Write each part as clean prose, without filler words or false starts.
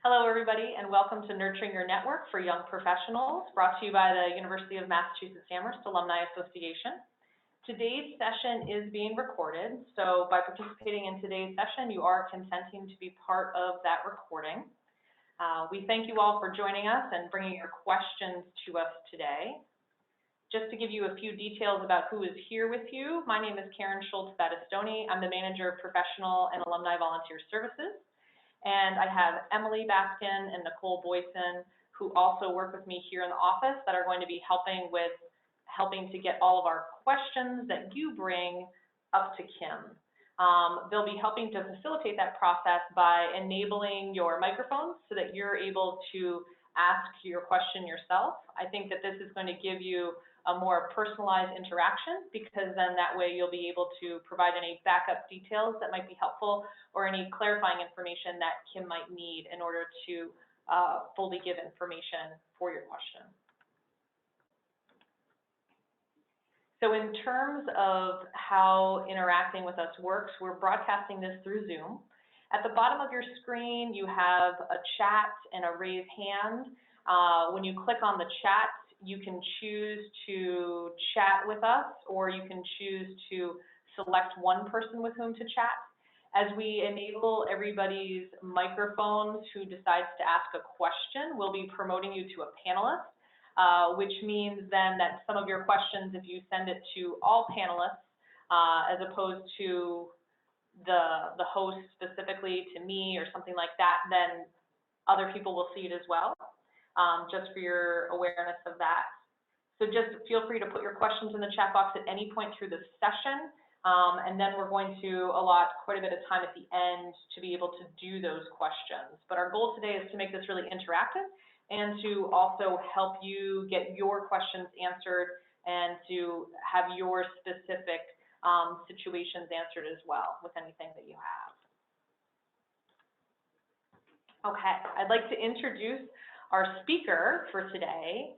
Hello, everybody, and welcome to Nurturing Your Network for Young Professionals, brought to you by the University of Massachusetts Amherst Alumni Association. Today's session is being recorded, so by participating in today's session, you are consenting to be part of that recording. We thank you all for joining us and bringing your questions to us today. Just to give you a few details about who is here with you, my name is Karen Schultz-Battistoni. I'm the Manager of Professional and Alumni Volunteer Services. And I have Emily Baskin and Nicole Boyson, who also work with me here in the office, that are going to be helping to get all of our questions that you bring up to Kim. They'll be helping to facilitate that process by enabling your microphones so that you're able to ask your question yourself. I think that this is going to give you a more personalized interaction, because then that way you'll be able to provide any backup details that might be helpful or any clarifying information that Kim might need in order to fully give information for your question. So in terms of how interacting with us works, we're broadcasting this through Zoom. At the bottom of your screen, you have a chat and a raise hand. When you click on the chat, you can choose to chat with us, or you can choose to select one person with whom to chat. As we enable everybody's microphones who decides to ask a question, we'll be promoting you to a panelist, which means then that some of your questions, if you send it to all panelists, as opposed to the host specifically, to me or something like that, then other people will see it as well. Just for your awareness of that. So just feel free to put your questions in the chat box at any point through the session, and then we're going to allot quite a bit of time at the end to be able to do those questions. But our goal today is to make this really interactive and to also help you get your questions answered and to have your specific situations answered as well with anything that you have. Okay, I'd like to introduce our speaker for today.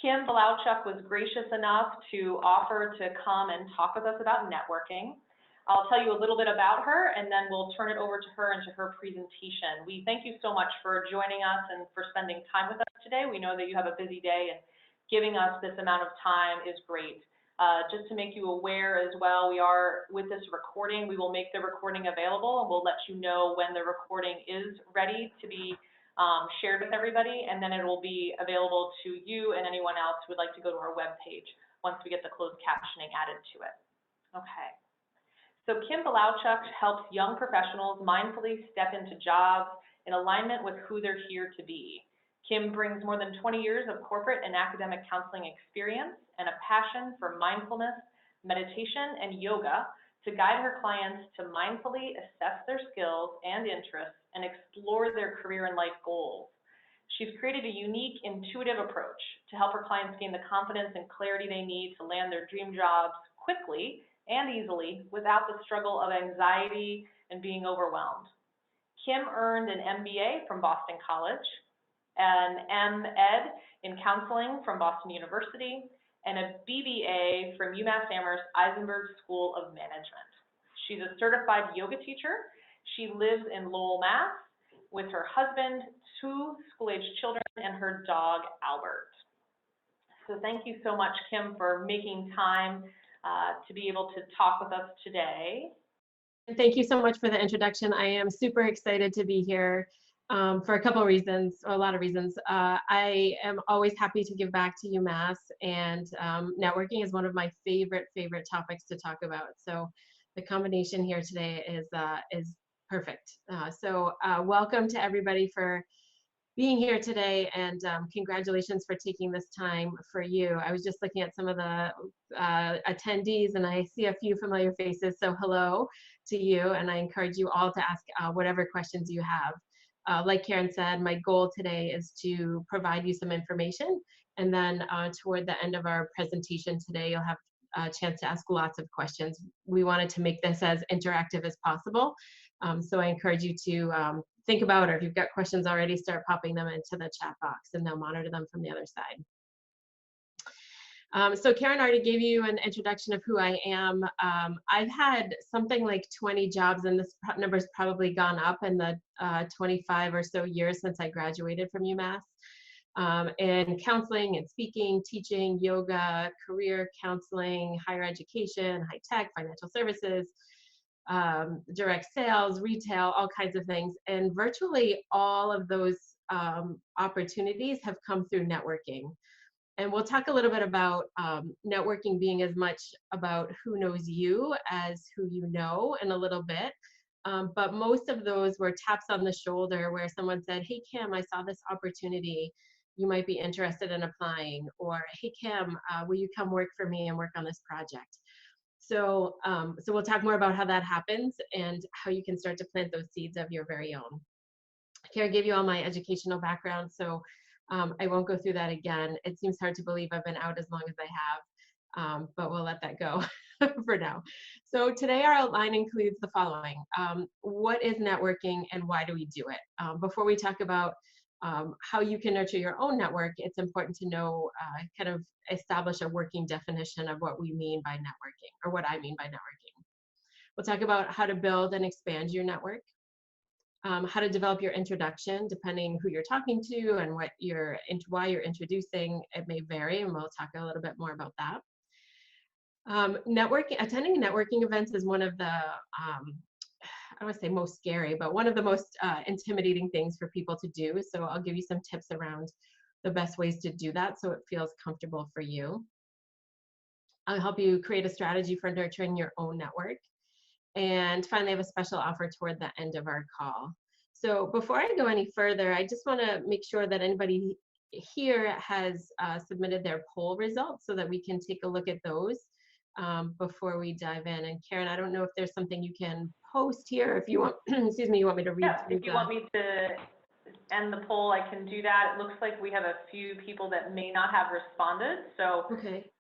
Kim Balauchuk was gracious enough to offer to come and talk with us about networking. I'll tell you a little bit about her, and then we'll turn it over to her and to her presentation. We thank you so much for joining us and for spending time with us today. We know that you have a busy day, and giving us this amount of time is great. Just to make you aware as well, with this recording, we will make the recording available, and we'll let you know when the recording is ready to be shared with everybody, and then it will be available to you and anyone else who would like to go to our webpage once we get the closed captioning added to it. Okay. So Kim Balauchuk helps young professionals mindfully step into jobs in alignment with who they're here to be. Kim brings more than 20 years of corporate and academic counseling experience and a passion for mindfulness, meditation, and yoga to guide her clients to mindfully assess their skills and interests and explore their career and life goals. She's created a unique, intuitive approach to help her clients gain the confidence and clarity they need to land their dream jobs quickly and easily without the struggle of anxiety and being overwhelmed. Kim earned an MBA from Boston College, an M.Ed in counseling from Boston University, and a BBA from UMass Amherst Eisenberg School of Management. She's a certified yoga teacher. She lives in Lowell, Mass. with her husband, 2 school-aged children, and her dog, Albert. So thank you so much, Kim, for making time to be able to talk with us today. Thank you so much for the introduction. I am super excited to be here for a couple of reasons, or a lot of reasons. I am always happy to give back to UMass, and networking is one of my favorite topics to talk about. So the combination here today is perfect. So welcome to everybody for being here today, and congratulations for taking this time for you. I was just looking at some of the attendees, and I see a few familiar faces, so hello to you, and I encourage you all to ask whatever questions you have. Like Karen said, my goal today is to provide you some information, and then toward the end of our presentation today, you'll have a chance to ask lots of questions. We wanted to make this as interactive as possible, so I encourage you to think about, or if you've got questions already, start popping them into the chat box, and they'll monitor them from the other side. So Karen already gave you an introduction of who I am. I've had something like 20 jobs, and this number's probably gone up in the 25 or so years since I graduated from UMass. In counseling and speaking, teaching, yoga, career counseling, higher education, high tech, financial services, direct sales, retail, all kinds of things. And virtually all of those opportunities have come through networking. And we'll talk a little bit about networking being as much about who knows you as who you know in a little bit. But most of those were taps on the shoulder where someone said, hey, Kim, I saw this opportunity. You might be interested in applying. Or, hey, Kim, will you come work for me and work on this project? So, so we'll talk more about how that happens and how you can start to plant those seeds of your very own. Kara gave you all my educational background, so I won't go through that again. It seems hard to believe I've been out as long as I have, but we'll let that go for now. So today our outline includes the following. What is networking and why do we do it? Before we talk about how you can nurture your own network, it's important to know, kind of establish a working definition of what we mean by networking, or what I mean by networking. We'll talk about how to build and expand your network. How to develop your introduction, depending who you're talking to and why you're introducing. It may vary, and we'll talk a little bit more about that. Attending networking events is one of the, I don't want to say most scary, but one of the most intimidating things for people to do. So I'll give you some tips around the best ways to do that so it feels comfortable for you. I'll help you create a strategy for nurturing your own network. And finally, I have a special offer toward the end of our call. So before I go any further, I just want to make sure that anybody here has submitted their poll results so that we can take a look at those before we dive in. And Karen, I don't know if there's something you can post here, if you want, excuse me, you want me to read through If you want me to end the poll, I can do that. It looks like we have a few people that may not have responded. So okay.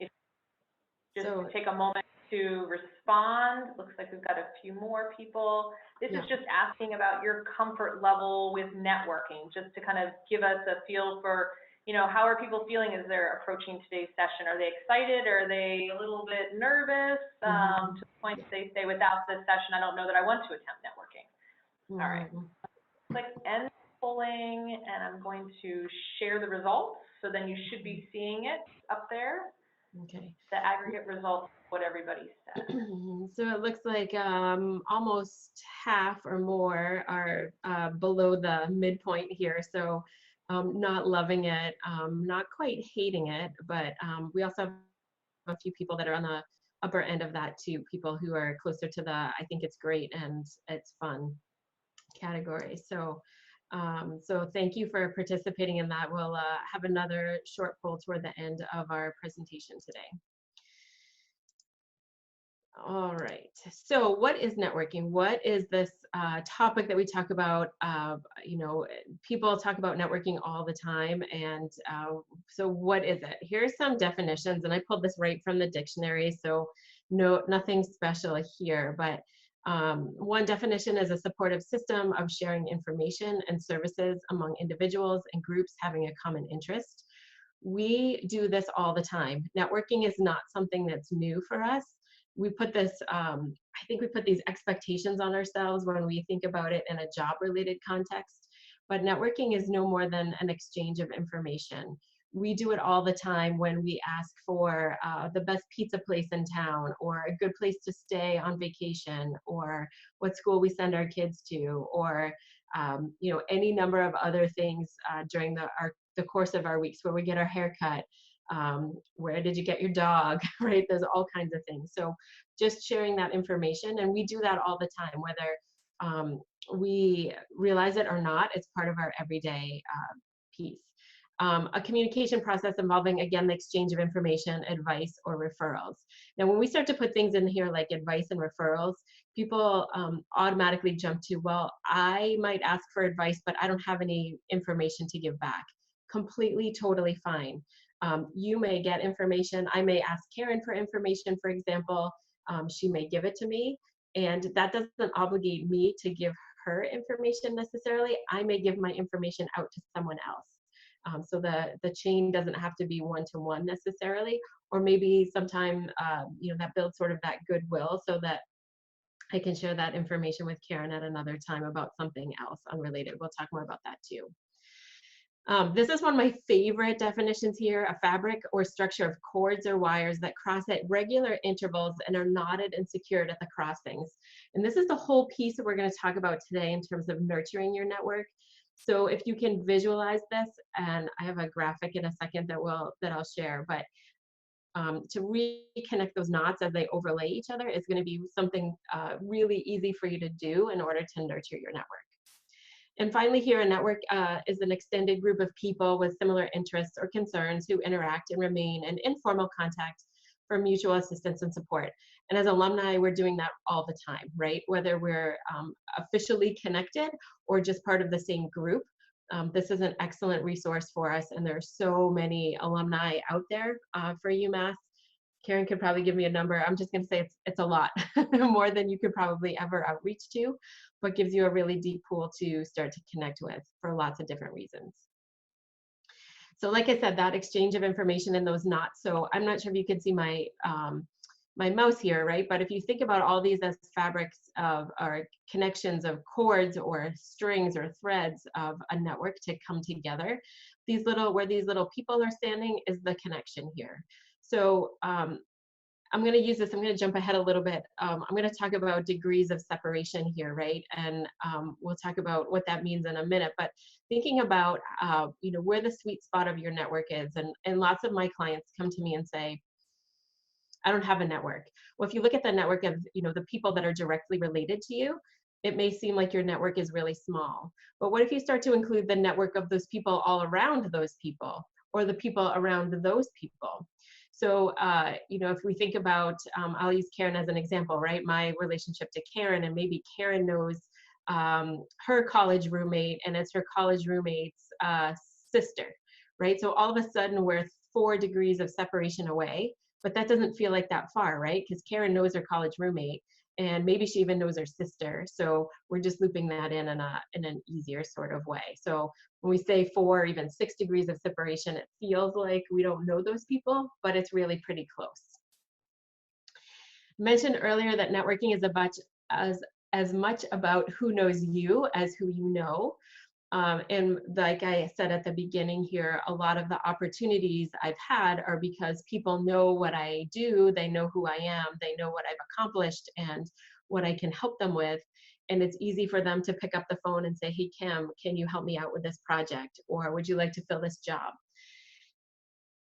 Just take a moment to respond. Looks like we've got a few more people. This is just asking about your comfort level with networking, just to kind of give us a feel for, you know, how are people feeling as they're approaching today's session? Are they excited? Are they a little bit nervous? To the point that they say, without this session, I don't know that I want to attempt networking. All right. Click end polling, and I'm going to share the results. So then you should be seeing it up there. Okay. The aggregate results, what everybody said. So it looks like almost half or more are below the midpoint here. So not loving it, not quite hating it, but we also have a few people that are on the upper end of that too, people who are closer to the I think it's great and it's fun category. So so thank you for participating in that. We'll have another short poll toward the end of our presentation today. All right. So what is networking? What is this topic that we talk about? You know, people talk about networking all the time. And so what is it? Here's some definitions. And I pulled this right from the dictionary. So nothing special here. But one definition is a supportive system of sharing information and services among individuals and groups having a common interest. We do this all the time. Networking is not something that's new for us. We put this, I think we put these expectations on ourselves when we think about it in a job-related context, but networking is no more than an exchange of information. We do it all the time when we ask for the best pizza place in town, or a good place to stay on vacation, or what school we send our kids to, or you know, any number of other things during the course of our weeks, where we get our hair cut. Where did you get your dog, right? There's all kinds of things. So just sharing that information, and we do that all the time, whether we realize it or not. It's part of our everyday piece. A communication process involving, again, the exchange of information, advice, or referrals. Now, when we start to put things in here like advice and referrals, people automatically jump to, well, I might ask for advice, but I don't have any information to give back. Completely, totally fine. You may get information. I may ask Karen for information, for example. She may give it to me, and that doesn't obligate me to give her information necessarily. I may give my information out to someone else. So the chain doesn't have to be one-to-one necessarily, or maybe sometime, that builds sort of that goodwill so that I can share that information with Karen at another time about something else unrelated. We'll talk more about that too. This is one of my favorite definitions here: a fabric or structure of cords or wires that cross at regular intervals and are knotted and secured at the crossings. And this is the whole piece that we're going to talk about today in terms of nurturing your network. So if you can visualize this, and I have a graphic in a second that I'll share, but to reconnect those knots as they overlay each other is going to be something really easy for you to do in order to nurture your network. And finally here, a network is an extended group of people with similar interests or concerns who interact and remain in informal contact for mutual assistance and support. And as alumni, we're doing that all the time, right? Whether we're officially connected or just part of the same group. This is an excellent resource for us, and there are so many alumni out there for UMass. Karen could probably give me a number. I'm just going to say it's a lot, more than you could probably ever outreach to, but gives you a really deep pool to start to connect with for lots of different reasons. So like I said, that exchange of information in those knots. So I'm not sure if you can see my my mouse here, right? But if you think about all these as fabrics of, or connections of cords or strings or threads of a network to come together, where these little people are standing is the connection here. So I'm going to use this, I'm going to jump ahead a little bit. I'm going to talk about degrees of separation here, right? And we'll talk about what that means in a minute, but thinking about, where the sweet spot of your network is. And lots of my clients come to me and say, I don't have a network. Well, if you look at the network of, the people that are directly related to you, it may seem like your network is really small. But what if you start to include the network of those people all around those people, or the people around those people? So, if we think about, I'll use Karen as an example, right? My relationship to Karen, and maybe Karen knows her college roommate, and it's her college roommate's sister, right? So all of a sudden we're 4 degrees of separation away, but that doesn't feel like that far, right? Because Karen knows her college roommate, and maybe she even knows her sister. So we're just looping that in an easier sort of way. So when we say 4, even 6 degrees of separation, it feels like we don't know those people, but it's really pretty close. I mentioned earlier that networking is as much about who knows you as who you know. And like I said at the beginning here, a lot of the opportunities I've had are because people know what I do, they know who I am, they know what I've accomplished and what I can help them with. And it's easy for them to pick up the phone and say, hey, Kim, can you help me out with this project? Or would you like to fill this job?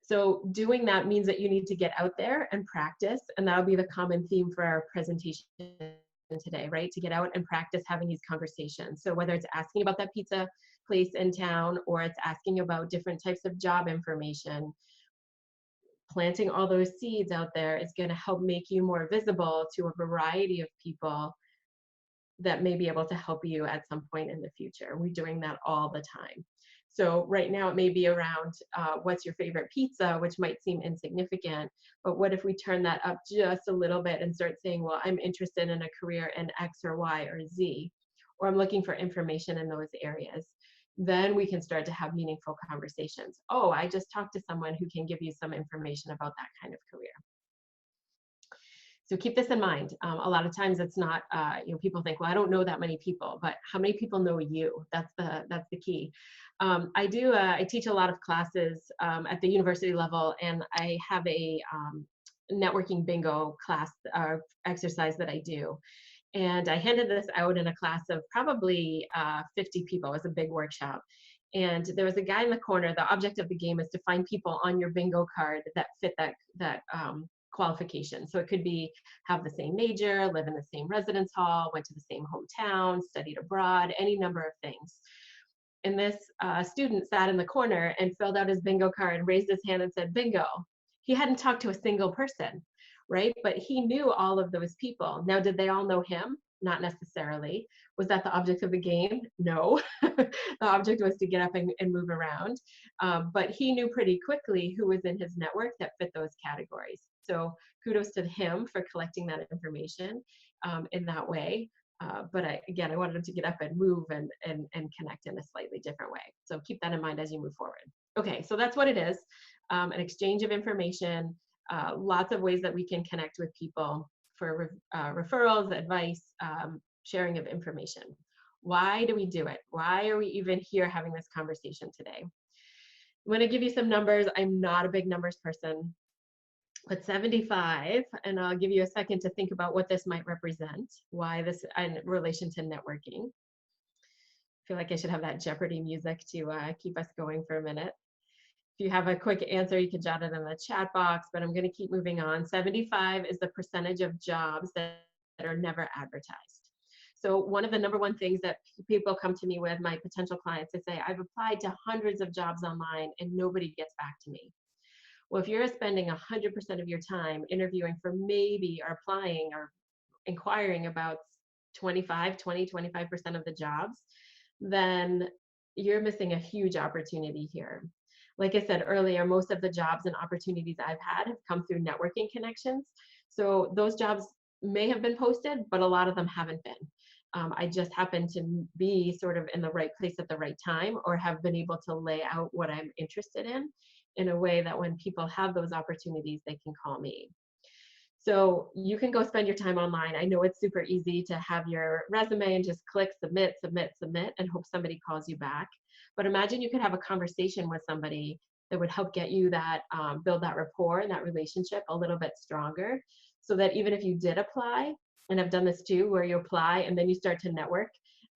So doing that means that you need to get out there and practice. And that'll be the common theme for our presentation today, right? To get out and practice having these conversations. So whether it's asking about that pizza place in town, or it's asking about different types of job information, planting all those seeds out there is going to help make you more visible to a variety of people that may be able to help you at some point in the future. We're doing that all the time. So right now it may be around what's your favorite pizza, which might seem insignificant, but what if we turn that up just a little bit and start saying, well, I'm interested in a career in X or Y or Z, or I'm looking for information in those areas. Then we can start to have meaningful conversations. Oh, I just talked to someone who can give you some information about that kind of career. So keep this in mind. A lot of times it's not, people think, well, I don't know that many people, but how many people know you? That's the key. I teach a lot of classes at the university level, and I have a networking bingo class exercise that I do. And I handed this out in a class of probably 50 people. It was a big workshop. And there was a guy in the corner. The object of the game is to find people on your bingo card that fit that qualification. So it could be have the same major, live in the same residence hall, went to the same hometown, studied abroad, any number of things. And this student sat in the corner and filled out his bingo card, raised his hand and said, bingo. He hadn't talked to a single person, right? But he knew all of those people. Now, did they all know him? Not necessarily. Was that the object of the game? No. The object was to get up and move around. But he knew pretty quickly who was in his network that fit those categories. So kudos to him for collecting that information in that way. But again, I wanted them to get up and move and connect in a slightly different way. So keep that in mind as you move forward. Okay, so that's what it is, an exchange of information, lots of ways that we can connect with people for referrals, advice, sharing of information. Why do we do it? Why are we even here having this conversation today? I'm going to give you some numbers. I'm not a big numbers person, but 75, and I'll give you a second to think about what this might represent, why this in relation to networking. I feel like I should have that Jeopardy music to keep us going for a minute. If you have a quick answer, you can jot it in the chat box, but I'm going to keep moving on. 75 is the percentage of jobs that are never advertised. So one of the number one things that people come to me with, my potential clients, they say, I've applied to hundreds of jobs online and nobody gets back to me. Well, if you're spending 100% of your time interviewing for maybe or applying or inquiring about 20, 25% of the jobs, then you're missing a huge opportunity here. Like I said earlier, most of the jobs and opportunities I've had have come through networking connections. So those jobs may have been posted, but a lot of them haven't been. I just happen to be sort of in the right place at the right time, or have been able to lay out what I'm interested in a way that when people have those opportunities, they can call me. So you can go spend your time online. I know it's super easy to have your resume and just click submit, submit, submit, and hope somebody calls you back. But imagine you could have a conversation with somebody that would help get you that, build that rapport and that relationship a little bit stronger, so that even if you did apply, and I've done this too, where you apply and then you start to network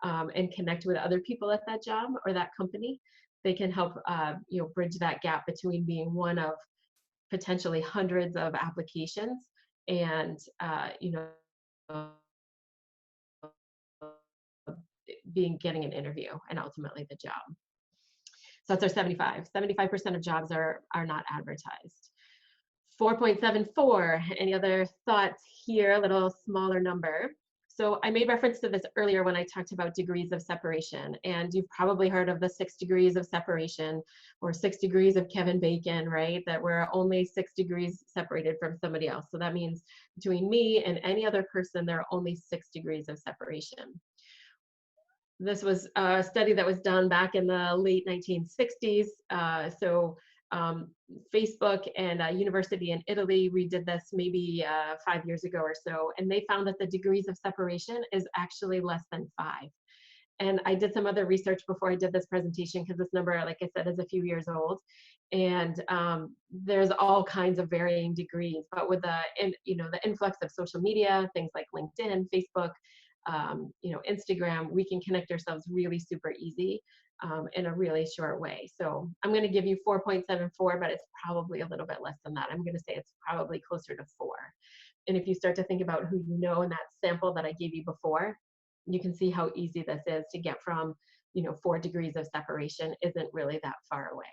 and connect with other people at that job or that company, they can help bridge that gap between being one of potentially hundreds of applications and getting an interview and ultimately the job. So that's our 75. 75% of jobs are not advertised. 4.74, any other thoughts here? A little smaller number. So I made reference to this earlier when I talked about degrees of separation, and you've probably heard of the 6 degrees of separation, or 6 degrees of Kevin Bacon, right? That we're only 6 degrees separated from somebody else. So that means between me and any other person, there are only 6 degrees of separation. This was a study that was done back in the late 1960s. Facebook and a university in Italy redid this maybe 5 years ago or so, and they found that the degrees of separation is actually less than 5. And I did some other research before I did this presentation, because this number, like I said, is a few years old. And there's all kinds of varying degrees, but with the influx of social media, things like LinkedIn, Facebook, Instagram, we can connect ourselves really super easy in a really short way. So I'm going to give you 4.74, but it's probably a little bit less than that. I'm going to say it's probably closer to 4. And if you start to think about who you know in that sample that I gave you before, you can see how easy this is to get from, 4 degrees of separation isn't really that far away.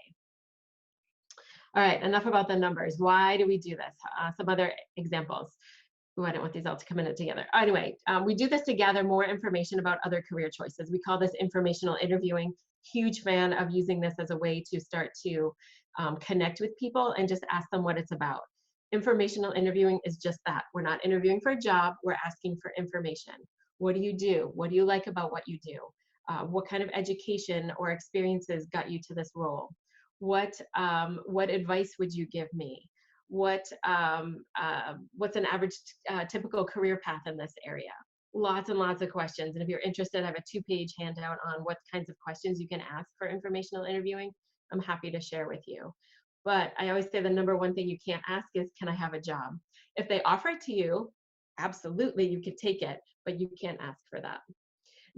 All right, enough about the numbers. Why do we do this? Some other examples. Ooh, I don't want these all to come in together. Anyway, we do this to gather more information about other career choices. We call this informational interviewing. Huge fan of using this as a way to start to connect with people and just ask them what it's about. Informational interviewing is just that. We're not interviewing for a job, we're asking for information. What do you do? What do you like about what you do? What kind of education or experiences got you to this role? What advice would you give me? What's an average typical career path in this area? Lots and lots of questions. And if you're interested, I have a 2-page handout on what kinds of questions you can ask for informational interviewing. I'm happy to share with you. But I always say the number one thing you can't ask is, can I have a job? If they offer it to you, absolutely, you could take it, but you can't ask for that.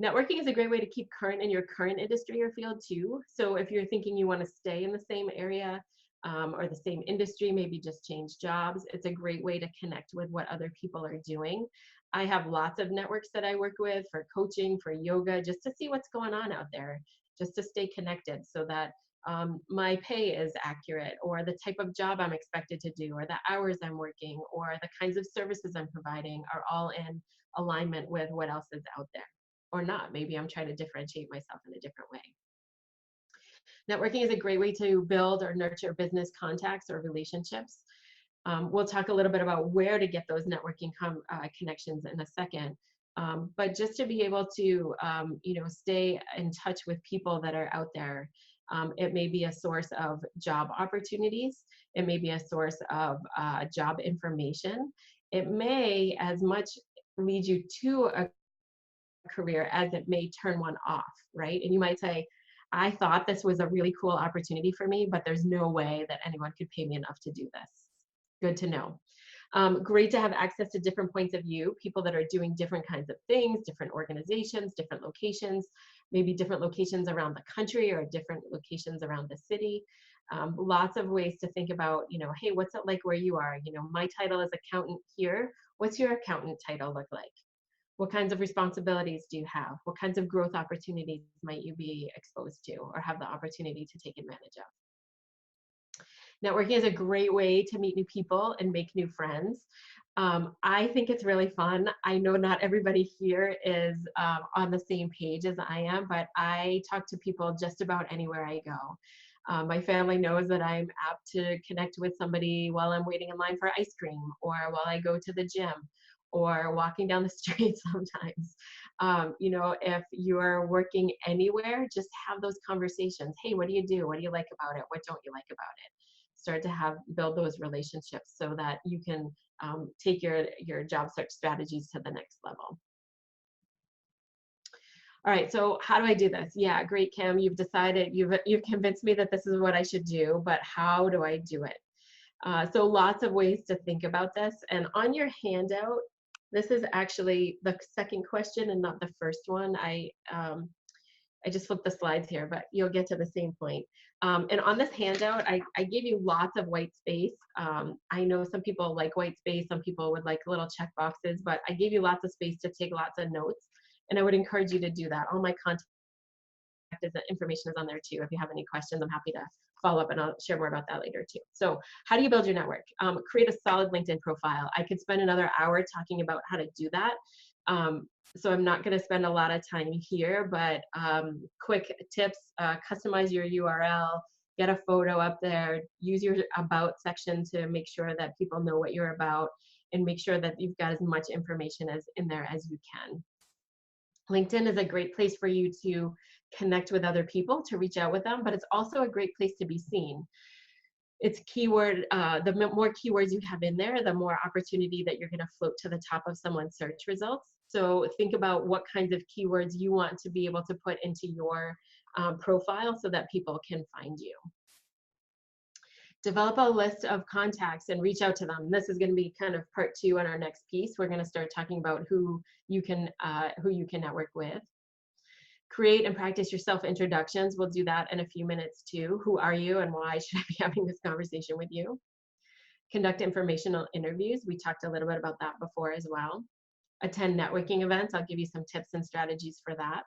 Networking is a great way to keep current in your current industry or field too. So if you're thinking you want to stay in the same area or the same industry, maybe just change jobs, it's a great way to connect with what other people are doing. I have lots of networks that I work with for coaching, for yoga, just to see what's going on out there, just to stay connected so that my pay is accurate, or the type of job I'm expected to do, or the hours I'm working, or the kinds of services I'm providing are all in alignment with what else is out there, or not. Maybe I'm trying to differentiate myself in a different way. Networking is a great way to build or nurture business contacts or relationships. We'll talk a little bit about where to get those networking connections in a second. But just to be able to, stay in touch with people that are out there. It may be a source of job opportunities. It may be a source of job information. It may as much lead you to a career as it may turn one off, right? And you might say, I thought this was a really cool opportunity for me, but there's no way that anyone could pay me enough to do this. Good to know. Great to have access to different points of view, people that are doing different kinds of things, different organizations, different locations, maybe different locations around the country or different locations around the city. Lots of ways to think about, hey, what's it like where you are? My title is accountant here. What's your accountant title look like? What kinds of responsibilities do you have? What kinds of growth opportunities might you be exposed to or have the opportunity to take advantage of? Networking is a great way to meet new people and make new friends. I think it's really fun. I know not everybody here is on the same page as I am, but I talk to people just about anywhere I go. My family knows that I'm apt to connect with somebody while I'm waiting in line for ice cream or while I go to the gym or walking down the street sometimes. If you're working anywhere, just have those conversations. Hey, what do you do? What do you like about it? What don't you like about it? Start to build those relationships so that you can take your job search strategies to the next level. All right, so how do I do this? Yeah, great, Kim. You've decided, you've convinced me that this is what I should do, but how do I do it? So lots of ways to think about this. And on your handout, this is actually the second question and not the first one. I just flipped the slides here, but you'll get to the same point. And on this handout, I gave you lots of white space. I know some people like white space, some people would like little check boxes, but I gave you lots of space to take lots of notes. And I would encourage you to do that. All my contact information is on there too. If you have any questions, I'm happy to follow up and I'll share more about that later too. So how do you build your network? Create a solid LinkedIn profile. I could spend another hour talking about how to do that. So I'm not going to spend a lot of time here, but quick tips, customize your URL, get a photo up there, use your about section to make sure that people know what you're about, and make sure that you've got as much information as in there as you can. LinkedIn is a great place for you to connect with other people, to reach out with them, but it's also a great place to be seen. It's keyword, the more keywords you have in there, the more opportunity that you're going to float to the top of someone's search results. So think about what kinds of keywords you want to be able to put into your profile so that people can find you. Develop a list of contacts and reach out to them. This is going to be kind of part 2 in our next piece. We're going to start talking about who you can network with. Create and practice your self-introductions. We'll do that in a few minutes too. Who are you and why should I be having this conversation with you? Conduct informational interviews. We talked a little bit about that before as well. Attend networking events. I'll give you some tips and strategies for that.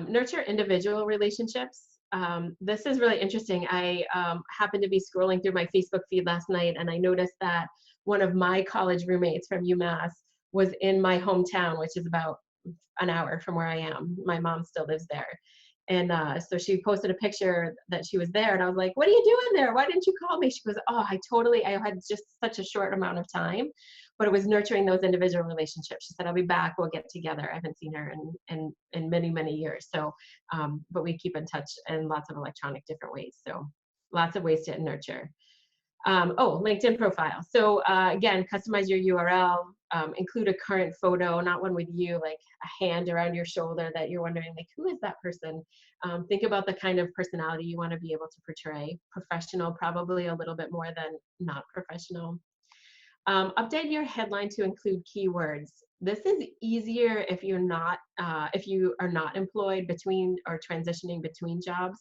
Nurture individual relationships. This is really interesting. I happened to be scrolling through my Facebook feed last night and I noticed that one of my college roommates from UMass was in my hometown, which is about an hour from where I am. My mom still lives there. And so she posted a picture that she was there and I was like, what are you doing there? Why didn't you call me? She goes, oh, I had just such a short amount of time, but it was nurturing those individual relationships. She said, I'll be back, we'll get together. I haven't seen her in many, many years. So, but we keep in touch in lots of electronic different ways. So lots of ways to nurture. LinkedIn profile. So again, customize your URL, include a current photo, not one with you, like a hand around your shoulder that you're wondering, like, who is that person? Think about the kind of personality you want to be able to portray. Professional, probably a little bit more than not professional. Update your headline to include keywords. This is easier if you are not employed between or transitioning between jobs.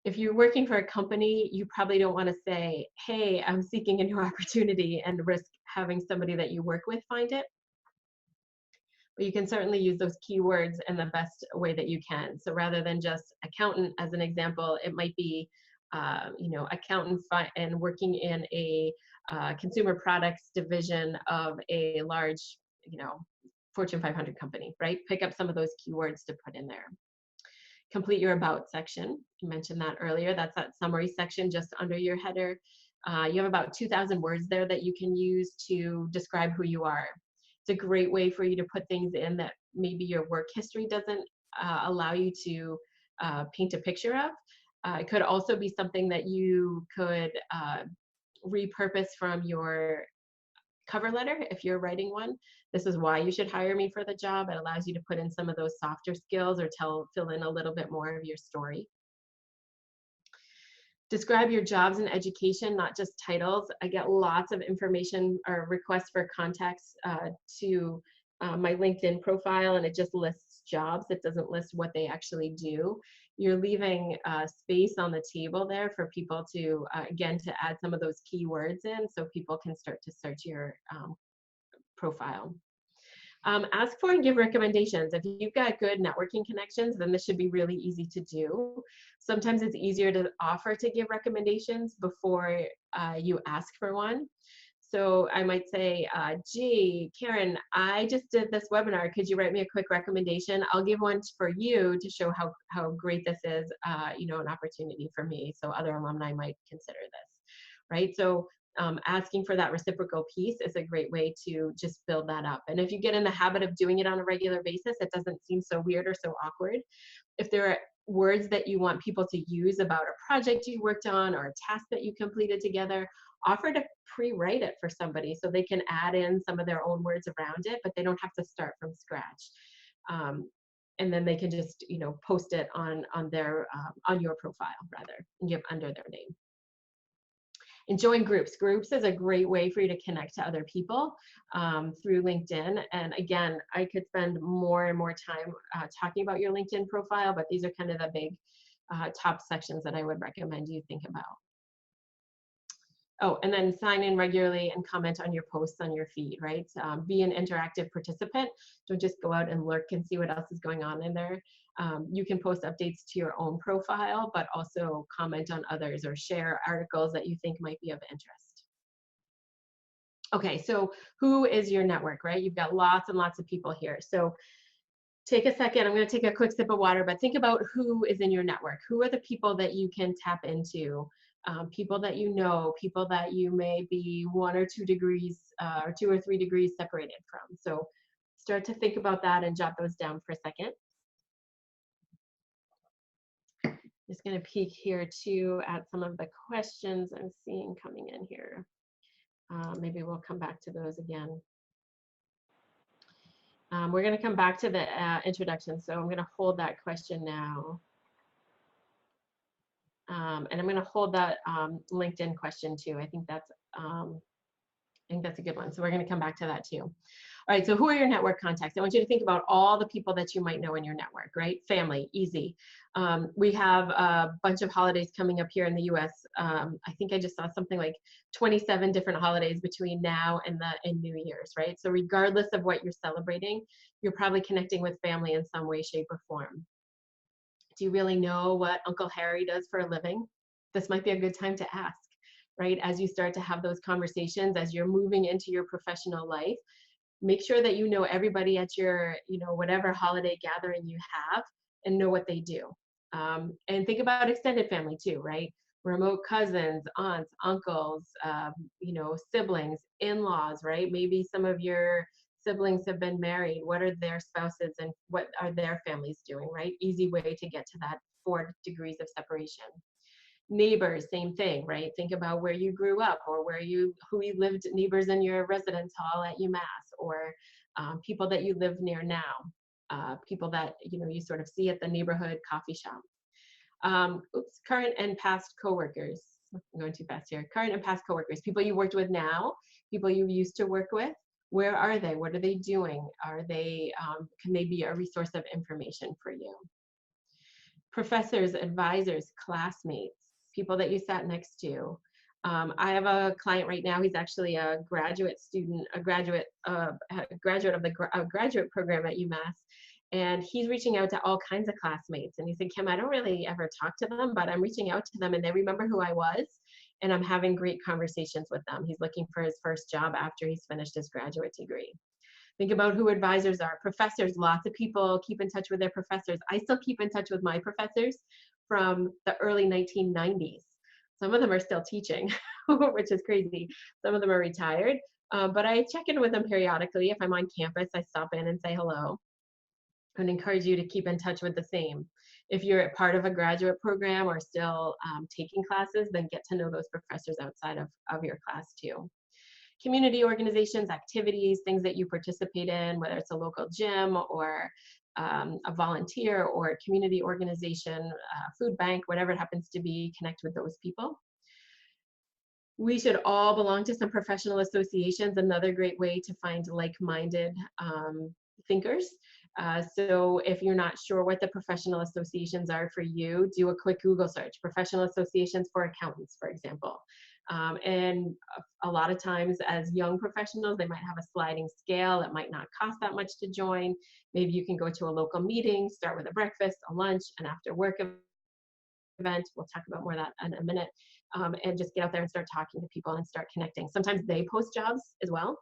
If you're working for a company, you probably don't want to say, hey, I'm seeking a new opportunity and risk having somebody that you work with find it. But you can certainly use those keywords in the best way that you can. So rather than just accountant as an example, it might be, accountant and working in a consumer products division of a large, Fortune 500 company, right? Pick up some of those keywords to put in there. Complete your about section. You mentioned that earlier. That's that summary section just under your header. You have about 2,000 words there that you can use to describe who you are. It's a great way for you to put things in that maybe your work history doesn't allow you to paint a picture of. It could also be something that you could repurpose from your cover letter if you're writing one. This is why you should hire me for the job. It allows you to put in some of those softer skills or fill in a little bit more of your story. Describe your jobs and education, not just titles. I get lots of information or requests for contacts to my LinkedIn profile, and it just lists jobs. It doesn't list what they actually do. You're leaving space on the table there for people to, again, to add some of those keywords in so people can start to search your profile. Ask for and give recommendations. If you've got good networking connections, then this should be really easy to do. Sometimes it's easier to offer to give recommendations before you ask for one. So I might say, gee, Karen, I just did this webinar. Could you write me a quick recommendation? I'll give one for you to show how great this is, you know, an opportunity for me. So other alumni might consider this, right? So asking for that reciprocal piece is a great way to just build that up. And if you get in the habit of doing it on a regular basis, it doesn't seem so weird or so awkward. If there are words that you want people to use about a project you worked on or a task that you completed together, offer to pre-write it for somebody so they can add in some of their own words around it, but they don't have to start from scratch. And then they can just, you know, post it on your profile rather, and give under their name. And join groups. Groups is a great way for you to connect to other people through LinkedIn. And again, I could spend more and more time talking about your LinkedIn profile, but these are kind of the big top sections that I would recommend you think about. Oh, and then sign in regularly and comment on your posts on your feed, right? Be an interactive participant. Don't just go out and lurk and see what else is going on in there. You can post updates to your own profile, but also comment on others or share articles that you think might be of interest. Okay, so who is your network, right? You've got lots and lots of people here. So take a second, I'm gonna take a quick sip of water, but think about who is in your network. Who are the people that you can tap into? People that you know, people that you may be 1 or 2 degrees or 2 or 3 degrees separated from. So start to think about that and jot those down for a second. Just gonna peek here too at some of the questions I'm seeing coming in here. Maybe we'll come back to those again. We're gonna come back to the introduction, so I'm gonna hold that question now. And I'm going to hold that LinkedIn question too. I think that's a good one. So we're going to come back to that too. All right. So who are your network contacts? I want you to think about all the people that you might know in your network, right? Family, easy. We have a bunch of holidays coming up here in the U.S. I think I just saw something like 27 different holidays between now and New Year's, right? So regardless of what you're celebrating, you're probably connecting with family in some way, shape, or form. Do you really know what Uncle Harry does for a living? This might be a good time to ask, right? As you start to have those conversations, as you're moving into your professional life, make sure that you know everybody at your, you know, whatever holiday gathering you have and know what they do. And think about extended family too, right? Remote cousins, aunts, uncles, you know, siblings, in-laws, right? Maybe some of your siblings have been married. What are their spouses and what are their families doing, right? Easy way to get to that 4 degrees of separation. Neighbors, same thing, right? Think about where you grew up or who you lived neighbors in your residence hall at UMass, or people that you live near now, people that, you know, you sort of see at the neighborhood coffee shop. Current and past coworkers. I'm going too fast here. Current and past coworkers, people you worked with now, people you used to work with. Where are they? What are they doing? Are they, can they be a resource of information for you? Professors, advisors, classmates, people that you sat next to. I have a client right now. He's actually a graduate student, a graduate of the graduate program at UMass. And he's reaching out to all kinds of classmates. And he said, Kim, I don't really ever talk to them, but I'm reaching out to them and they remember who I was. And I'm having great conversations with them. He's looking for his first job after he's finished his graduate degree. Think about who advisors are. Professors, lots of people keep in touch with their professors. I still keep in touch with my professors from the early 1990s. Some of them are still teaching, which is crazy. Some of them are retired, But I check in with them periodically. If I'm on campus, I stop in and say hello and encourage you to keep in touch with the same. If you're part of a graduate program or still taking classes, then get to know those professors outside of your class too. Community organizations, activities, things that you participate in, whether it's a local gym or a volunteer or a community organization, food bank, whatever it happens to be, connect with those people. We should all belong to some professional associations, another great way to find like-minded thinkers. So if you're not sure what the professional associations are for you, do a quick Google search, professional associations for accountants, for example. And a lot of times as young professionals, they might have a sliding scale. It might not cost that much to join. Maybe you can go to a local meeting, start with a breakfast, a lunch, an after work event. We'll talk about more of that in a minute. And just get out there and start talking to people and start connecting. Sometimes they post jobs as well.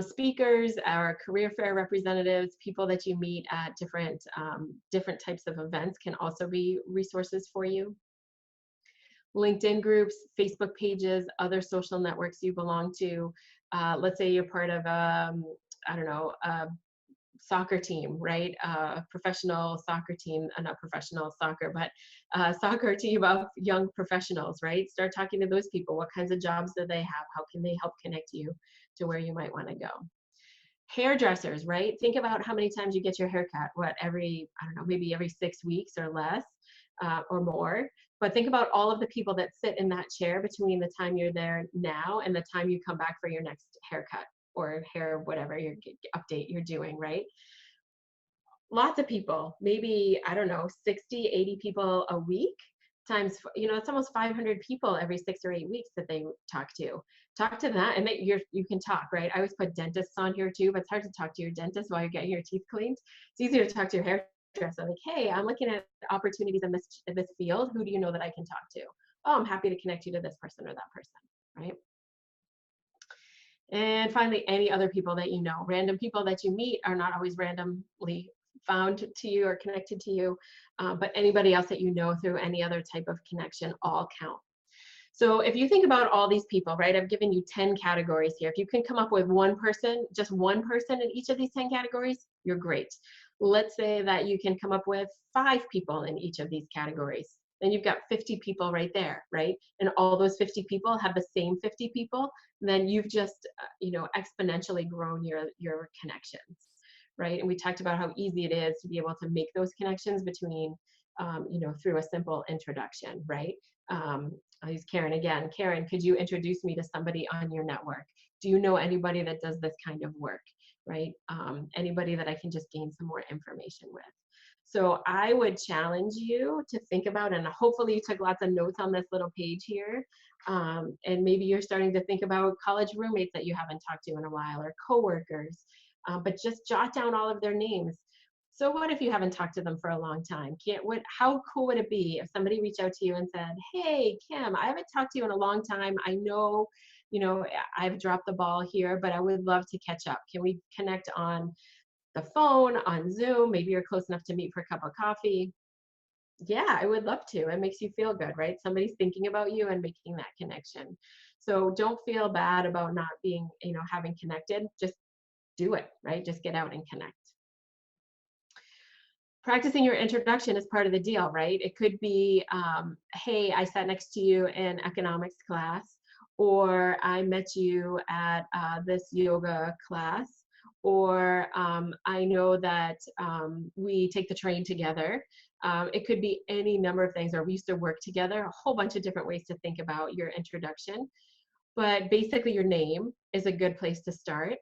Speakers, our career fair representatives, people that you meet at different types of events can also be resources for you. LinkedIn groups, Facebook pages, other social networks you belong to. Let's say you're part of, I don't know, a soccer team, right? Professional soccer team, not professional soccer, but soccer team of young professionals, right? Start talking to those people. What kinds of jobs do they have? How can they help connect you to where you might want to go? Hairdressers, right? Think about how many times you get your hair cut. What, every, I don't know, maybe every 6 weeks or less or more. But think about all of the people that sit in that chair between the time you're there now and the time you come back for your next haircut or hair, whatever your update you're doing, right? Lots of people, maybe, I don't know, 60, 80 people a week times, it's almost 500 people every 6 or 8 weeks that they talk to. Talk to that, and you can talk, right? I always put dentists on here too, but it's hard to talk to your dentist while you're getting your teeth cleaned. It's easier to talk to your hairdresser, like, hey, I'm looking at opportunities in this field. Who do you know that I can talk to? Oh, I'm happy to connect you to this person or that person, right? And finally, any other people that you know. Random people that you meet are not always randomly found to you or connected to you, but anybody else that you know through any other type of connection all count. So if you think about all these people, right, I've given you 10 categories here. If you can come up with one person, just one person in each of these 10 categories, you're great. Let's say that you can come up with 5 people in each of these categories. Then you've got 50 people right there, right? And all those 50 people have the same 50 people, then you've just, exponentially grown your connections, right? And we talked about how easy it is to be able to make those connections between, through a simple introduction, right? I'll use Karen again. Karen, could you introduce me to somebody on your network? Do you know anybody that does this kind of work, right? Anybody that I can just gain some more information with. So I would challenge you to think about, and hopefully you took lots of notes on this little page here, and maybe you're starting to think about college roommates that you haven't talked to in a while, or coworkers, but just jot down all of their names. So what if you haven't talked to them for a long time? How cool would it be if somebody reached out to you and said, hey, Kim, I haven't talked to you in a long time. I know, I've dropped the ball here, but I would love to catch up. Can we connect on the phone, on Zoom? Maybe you're close enough to meet for a cup of coffee. Yeah, I would love to. It makes you feel good, right? Somebody's thinking about you and making that connection. So don't feel bad about not being, having connected. Just do it, right? Just get out and connect. Practicing your introduction is part of the deal, right? It could be, hey, I sat next to you in economics class, or I met you at this yoga class, or I know that we take the train together. It could be any number of things, or we used to work together, a whole bunch of different ways to think about your introduction. But basically your name is a good place to start.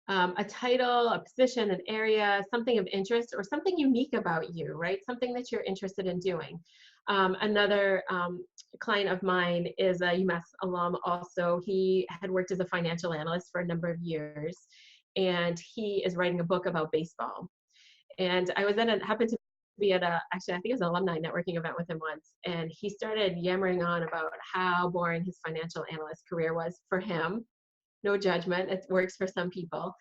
A title, a position, an area, something of interest, or something unique about you, right? Something that you're interested in doing. Another client of mine is a UMass alum also. He had worked as a financial analyst for a number of years, and he is writing a book about baseball. And I happened to be at actually, I think it was an alumni networking event with him once, and he started yammering on about how boring his financial analyst career was for him. No judgment, it works for some people.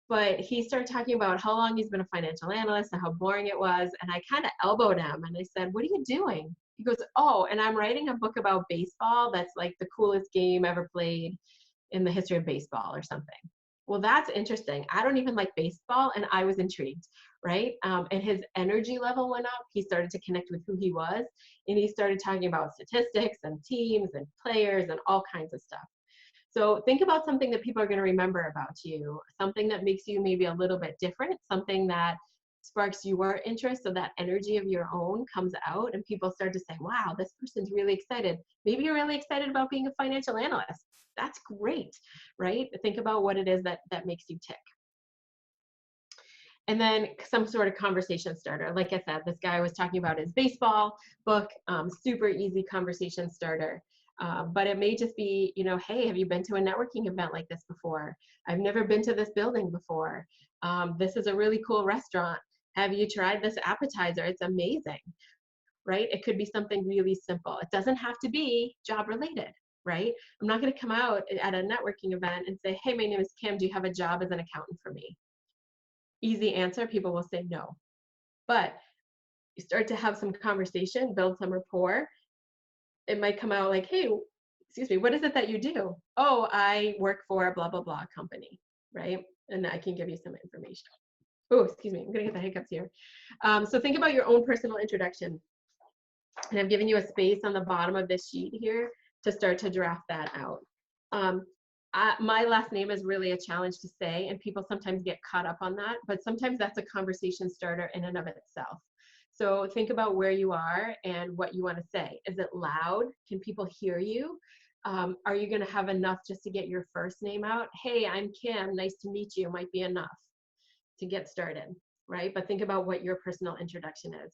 But he started talking about how long he's been a financial analyst and how boring it was. And I kind of elbowed him and I said, what are you doing? He goes, oh, and I'm writing a book about baseball that's like the coolest game ever played in the history of baseball or something. Well, that's interesting. I don't even like baseball, and I was intrigued, right? And his energy level went up. He started to connect with who he was, and he started talking about statistics and teams and players and all kinds of stuff. So think about something that people are going to remember about you, something that makes you maybe a little bit different, something that sparks your interest, so that energy of your own comes out and people start to say, wow, this person's really excited. Maybe you're really excited about being a financial analyst. That's great, right? Think about what it is that makes you tick. And then some sort of conversation starter. Like I said, this guy was talking about his baseball book, super easy conversation starter. But it may just be, you know, hey, have you been to a networking event like this before? I've never been to this building before. This is a really cool restaurant. Have you tried this appetizer? It's amazing, right? It could be something really simple. It doesn't have to be job related, right? I'm not going to come out at a networking event and say, hey, my name is Kim. Do you have a job as an accountant for me? Easy answer, people will say no. But you start to have some conversation, build some rapport. It might come out like, hey, excuse me, what is it that you do? Oh, I work for a blah, blah, blah company, right? And I can give you some information. Oh, excuse me, I'm gonna get the hiccups here. So think about your own personal introduction. And I've given you a space on the bottom of this sheet here to start to draft that out. My last name is really a challenge to say, and people sometimes get caught up on that, but sometimes that's a conversation starter in and of itself. So think about where you are and what you want to say. Is it loud? Can people hear you? Are you going to have enough just to get your first name out? Hey, I'm Kim, nice to meet you, might be enough to get started, right? But think about what your personal introduction is.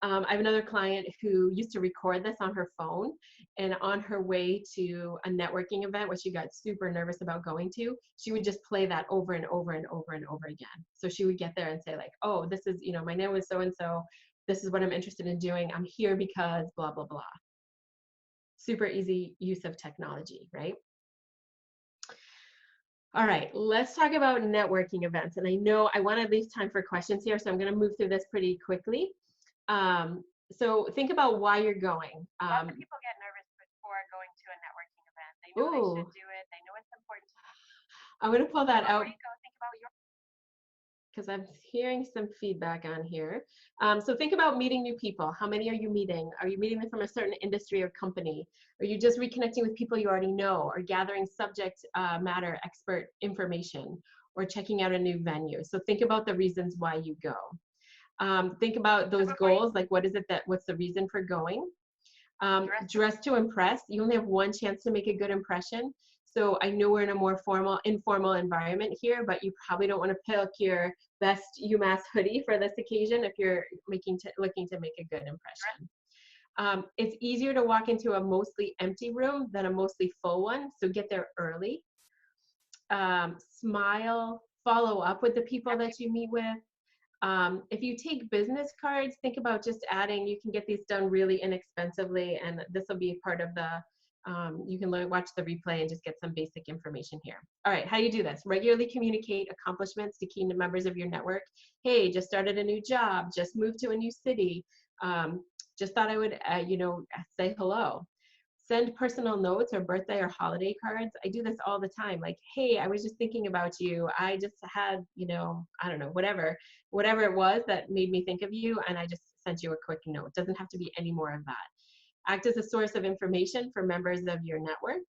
I have another client who used to record this on her phone, and on her way to a networking event, which she got super nervous about going to, she would just play that over and over and over and over again. So she would get there and say like, oh, this is, you know, my name is so-and-so, this is what I'm interested in doing, I'm here because blah, blah, blah. Super easy use of technology, right? All right, let's talk about networking events. And I know I want to leave time for questions here, so I'm going to move through this pretty quickly. So think about why you're going. Lots of people get nervous before going to a networking event. They know they should do it. They know it's important. I'm going to pull that out. Before you go, think about your because I'm hearing some feedback on here. So think about meeting new people. How many are you meeting? Are you meeting them from a certain industry or company? Are you just reconnecting with people you already know, or gathering subject matter expert information, or checking out a new venue? So think about the reasons why you go. Think about those goals, like what is it what's the reason for going? Dress to impress. You only have one chance to make a good impression. So I know we're in a more informal environment here, but you probably don't want to pick your best UMass hoodie for this occasion if you're looking to make a good impression. It's easier to walk into a mostly empty room than a mostly full one, so get there early. Smile, follow up with the people that you meet with. If you take business cards, think about just adding, you can get these done really inexpensively, and this will be part of the, you can watch the replay and just get some basic information here. All right, how do you do this? Regularly communicate accomplishments to key members of your network. Hey, just started a new job, just moved to a new city, just thought I would, you know, say hello. Send personal notes or birthday or holiday cards. I do this all the time. Like, hey, I was just thinking about you. I just had, you know, I don't know, whatever it was that made me think of you, and I just sent you a quick note. It doesn't have to be any more of that. Act as a source of information for members of your network,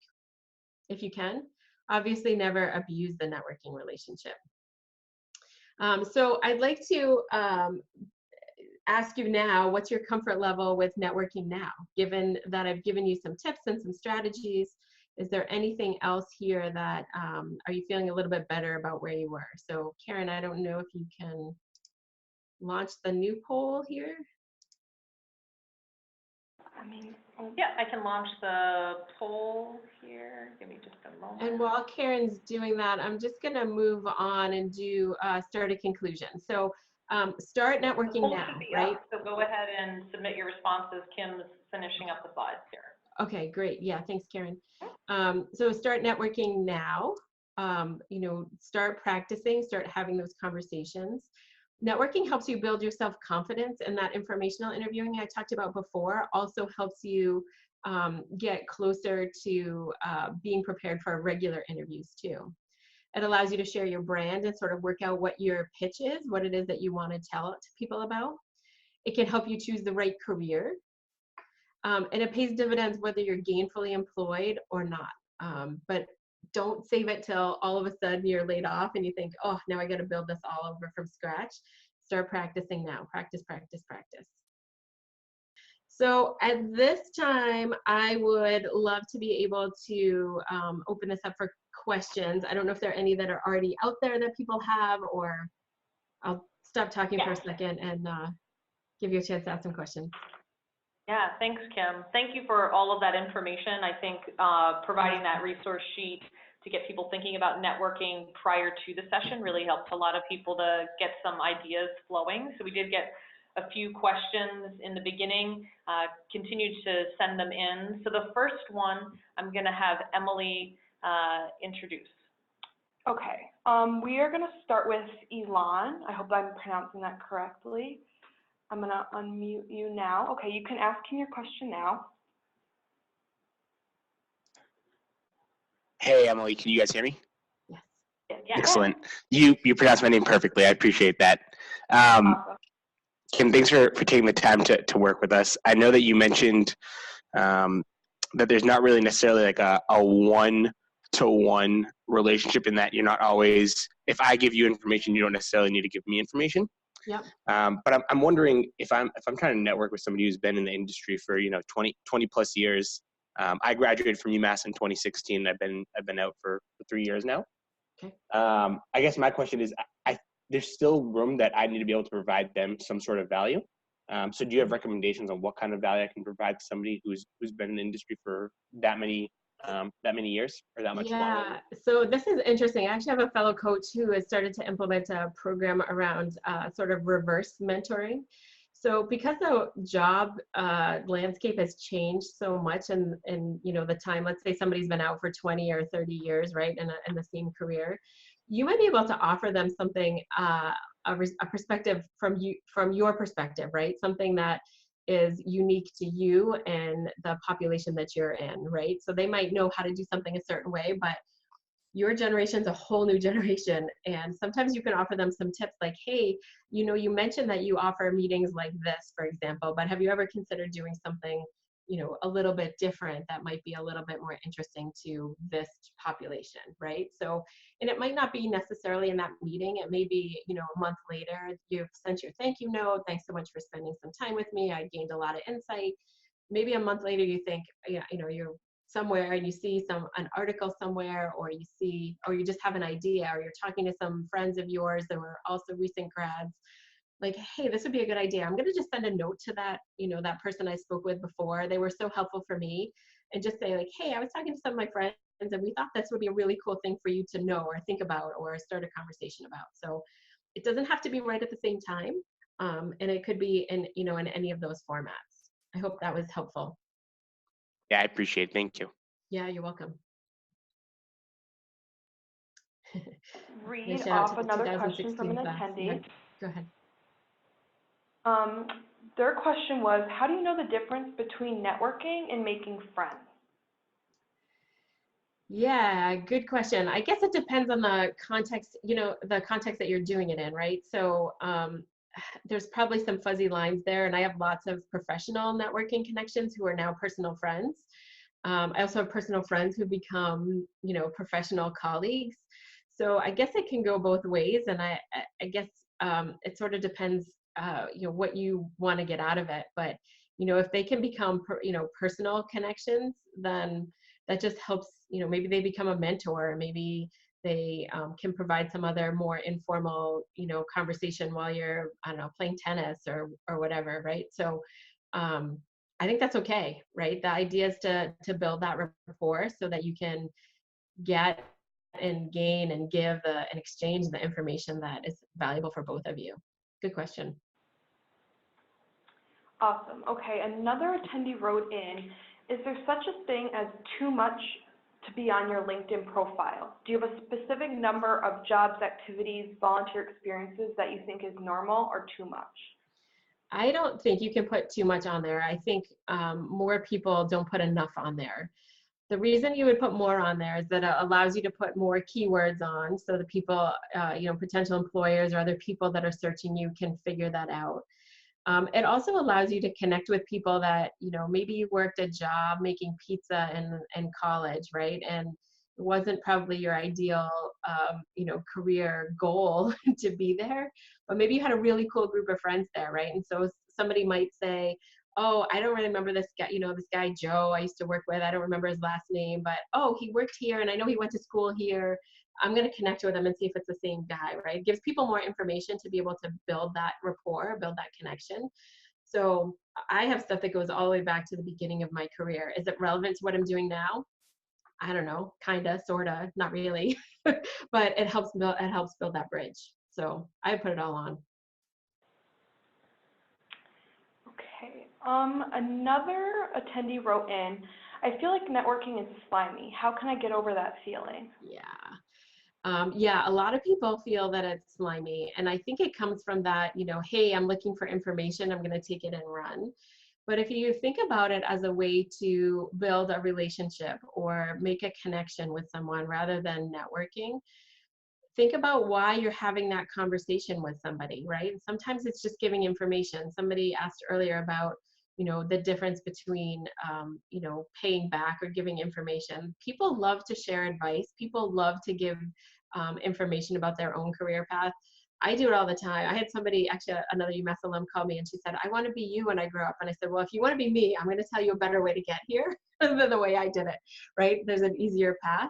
if you can. Obviously, never abuse the networking relationship. So I'd like to ask you now, what's your comfort level with networking now? Given that I've given you some tips and some strategies, is there anything else here that, are you feeling a little bit better about where you were? So Karen, I don't know if you can launch the new poll here. Yeah, I can launch the poll here. Give me just a moment. And while Karen's doing that, I'm just gonna move on and do start a conclusion. So start networking now, right? Up, so go ahead and submit your responses. Kim's finishing up the slides here. Okay, great. Yeah, thanks, Karen. So start networking now. You know, start practicing, start having those conversations. Networking helps you build your self-confidence, and that informational interviewing I talked about before also helps you get closer to being prepared for regular interviews too. It allows you to share your brand and sort of work out what your pitch is, what it is that you want to tell to people about. It can help you choose the right career. And it pays dividends whether you're gainfully employed or not. But don't save it till all of a sudden you're laid off and you think, oh, now I got to build this all over from scratch. Start practicing now. Practice, practice, practice. So at this time, I would love to be able to open this up for questions. I don't know if there are any that are already out there that people have, or I'll stop talking for a second and give you a chance to ask some questions. Yeah, thanks, Kim. Thank you for all of that information. I think providing that resource sheet to get people thinking about networking prior to the session really helped a lot of people to get some ideas flowing. So we did get a few questions in the beginning, continued to send them in. So the first one, I'm gonna have Emily introduce. Okay, we are gonna start with Elon. I hope I'm pronouncing that correctly. I'm gonna unmute you now. Okay, you can ask him your question now. Hey, Emily, can you guys hear me? Yes. Yeah. Excellent. You pronounced my name perfectly. I appreciate that. Awesome. Kim, thanks for taking the time to work with us. I know that you mentioned that there's not really necessarily like a one-to-one relationship, in that you're not always, if I give you information, you don't necessarily need to give me information. Yep. But I'm wondering if I'm trying to network with somebody who's been in the industry for 20 plus years. I graduated from UMass in 2016. I've been out for 3 years now. Okay. I guess my question is, there's still room that I need to be able to provide them some sort of value. So do you have recommendations on what kind of value I can provide to somebody who's been in the industry for that many years, or that much longer? Yeah, so this is interesting. I actually have a fellow coach who has started to implement a program around sort of reverse mentoring. So because the job landscape has changed so much in the time, let's say somebody's been out for 20 or 30 years, right, in the same career, you might be able to offer them something, a perspective from your perspective, right? Something that is unique to you and the population that you're in, right? So they might know how to do something a certain way, but your generation's a whole new generation. And sometimes you can offer them some tips like, hey, you mentioned that you offer meetings like this, for example, but have you ever considered doing something, a little bit different that might be a little bit more interesting to this population, right? So, and it might not be necessarily in that meeting. It may be, a month later, you've sent your thank you note. Thanks so much for spending some time with me. I gained a lot of insight. Maybe a month later, you think, you're somewhere and you see an article somewhere, or you just have an idea, or you're talking to some friends of yours that were also recent grads, like, hey, this would be a good idea. I'm going to just send a note to that, that person I spoke with before. They were so helpful for me. And just say like, hey, I was talking to some of my friends and we thought this would be a really cool thing for you to know or think about or start a conversation about. So it doesn't have to be right at the same time. And it could be in any of those formats. I hope that was helpful. Yeah, I appreciate it. Thank you. Yeah, you're welcome. Read off another question from an attendee. Yeah. Go ahead. Their question was, how do you know the difference between networking and making friends? Yeah, good question. I guess it depends on the context, the context that you're doing it in, right? So there's probably some fuzzy lines there, and I have lots of professional networking connections who are now personal friends. I also have personal friends who become, professional colleagues. So I guess it can go both ways, and I guess it sort of depends, what you want to get out of it. But if they can become, personal connections, then that just helps. Maybe they become a mentor. Maybe they can provide some other more informal, conversation while you're, I don't know, playing tennis or whatever, right? So I think that's okay, right? The idea is to build that rapport so that you can get and gain and give and exchange the information that is valuable for both of you. Good question. Awesome. Okay, another attendee wrote in, is there such a thing as too much to be on your LinkedIn profile? Do you have a specific number of jobs, activities, volunteer experiences that you think is normal or too much? I don't think you can put too much on there. I think more people don't put enough on there. The reason you would put more on there is that it allows you to put more keywords on, so the people, potential employers or other people that are searching you can figure that out. It also allows you to connect with people that, maybe you worked a job making pizza in college, right? And it wasn't probably your ideal, career goal to be there, but maybe you had a really cool group of friends there, right? And so somebody might say, oh, I don't really remember this guy, this guy Joe I used to work with. I don't remember his last name, but oh, he worked here and I know he went to school here. I'm going to connect with him and see if it's the same guy, right? It gives people more information to be able to build that rapport, build that connection. So I have stuff that goes all the way back to the beginning of my career. Is it relevant to what I'm doing now? I don't know, kinda, sorta, not really, but it helps build that bridge. So I put it all on. Okay. Another attendee wrote in, I feel like networking is slimy. How can I get over that feeling? Yeah, a lot of people feel that it's slimy. And I think it comes from that, hey, I'm looking for information, I'm going to take it and run. But if you think about it as a way to build a relationship or make a connection with someone rather than networking, think about why you're having that conversation with somebody, right? Sometimes it's just giving information. Somebody asked earlier about, the difference between, paying back or giving information. People love to share advice. People love to give information about their own career path. I do it all the time. I had somebody, actually another UMass alum, call me and she said, I want to be you when I grow up. And I said, well, if you want to be me, I'm going to tell you a better way to get here than the way I did it, right? There's an easier path.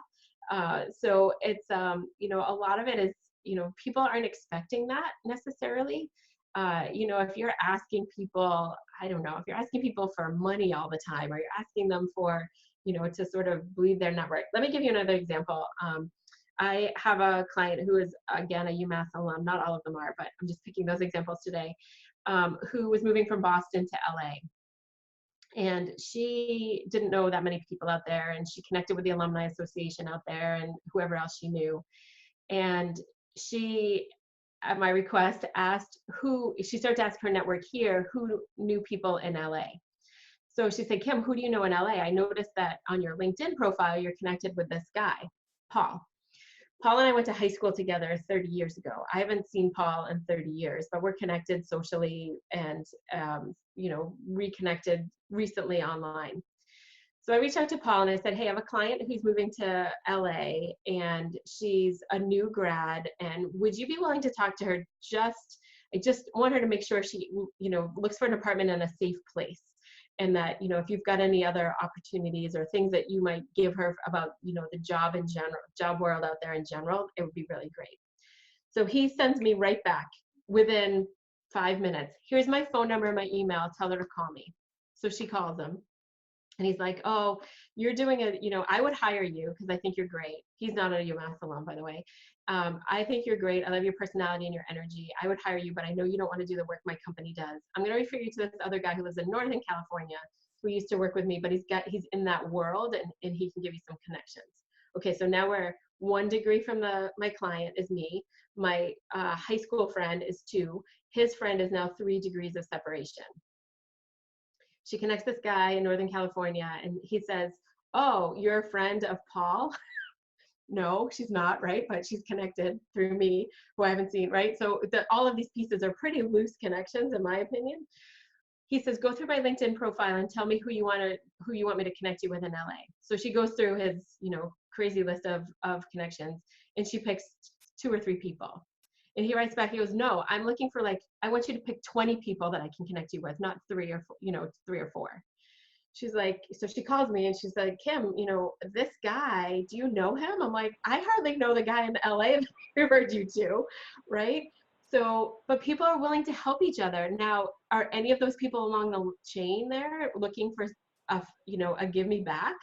So it's, a lot of it is, people aren't expecting that necessarily. If you're asking people, I don't know, if you're asking people for money all the time, or you're asking them for, to sort of bleed their network. Let me give you another example. I have a client who is, again, a UMass alum, not all of them are, but I'm just picking those examples today, who was moving from Boston to LA. And she didn't know that many people out there, and she connected with the Alumni Association out there and whoever else she knew. And she, at my request, she started to ask her network here, who knew people in LA. So she said, Kim, who do you know in LA? I noticed that on your LinkedIn profile, you're connected with this guy, Paul. Paul and I went to high school together 30 years ago. I haven't seen Paul in 30 years, but we're connected socially and, reconnected recently online. So I reached out to Paul and I said, hey, I have a client who's moving to LA and she's a new grad. And would you be willing to talk to her? I just want her to make sure she, looks for an apartment in a safe place. And that, if you've got any other opportunities or things that you might give her about, the job in general, job world out there in general, it would be really great. So he sends me right back within 5 minutes. Here's my phone number and my email. Tell her to call me. So she calls him. And he's like, oh, you're doing I would hire you because I think you're great. He's not a UMass alum, by the way. I think you're great. I love your personality and your energy. I would hire you, but I know you don't want to do the work my company does. I'm going to refer you to this other guy who lives in Northern California who used to work with me, but he's in that world and he can give you some connections. Okay, so now we're 1 degree from my client is me. My high school friend is 2. His friend is now 3 degrees of separation. She connects this guy in Northern California and he says, oh, you're a friend of Paul? No, she's not, right? But she's connected through me, who I haven't seen, right? So all of these pieces are pretty loose connections, in my opinion. He says, go through my LinkedIn profile and tell me who you want me to connect you with in LA. So she goes through his, crazy list of connections, and she picks 2 or 3 people. And he writes back, he goes, no, I'm looking for I want you to pick 20 people that I can connect you with, not 3 or 4. She's like, so she calls me and she's like, Kim, this guy, do you know him? I'm like, I hardly know the guy in LA that I referred you to, right? So, but people are willing to help each other. Now, are any of those people along the chain there looking for a give me back?